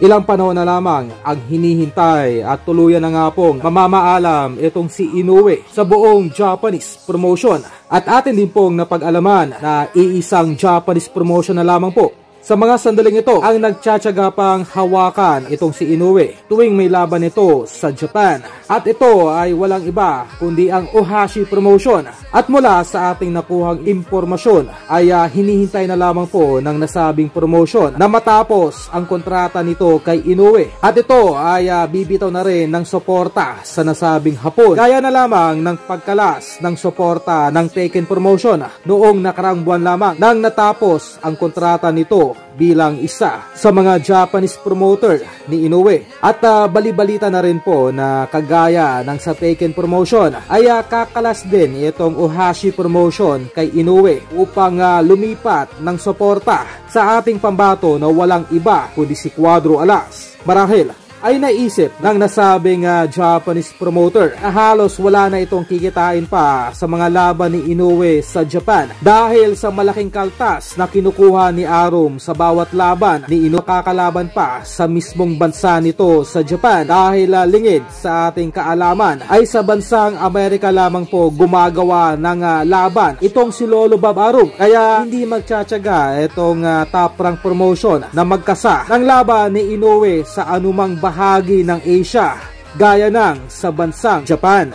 Ilang panahon na lamang ang hinihintay at tuluyan na nga pong mamamaalam itong si Inoue sa buong Japanese promotion. At atin din pong napag-alaman na iisang Japanese promotion na lamang po sa mga sandaling ito ang nagtsatsaga pang hawakan itong si Inoue tuwing may laban ito sa Japan. At ito ay walang iba kundi ang Ohashi Promotion. At mula sa ating nakuhang impormasyon ay hinihintay na lamang po ng nasabing promotion na matapos ang kontrata nito kay Inoue. At ito ay bibitaw na rin ng suporta sa nasabing hapon. Gaya na lamang ng pagkalas ng suporta ng Teiken Promotion noong nakaraang buwan lamang nang natapos ang kontrata nito bilang isa sa mga Japanese promoter ni Inoue. At bali-balita na rin po na kagaya ng sa Teiken Promotion ay kakalas din itong Ohashi Promotion kay Inoue upang lumipat ng suporta sa ating pambato na walang iba kundi si Cuadro Alas. Marahil ay naisip ng nasabing Japanese promoter na halos wala na itong kikitain pa sa mga laban ni Inoue sa Japan dahil sa malaking kaltas na kinukuha ni Arum sa bawat laban ni Inoue. Kakalaban pa sa mismong bansa nito sa Japan dahil lingid sa ating kaalaman ay sa bansang Amerika lamang po gumagawa ng laban itong si Lolo Bob Arum. Kaya hindi magtsatsaga itong Top Rank Promotion na magkasa ng laban ni Inoue sa anumang bahagi ng Asia gaya ng sa bansang Japan.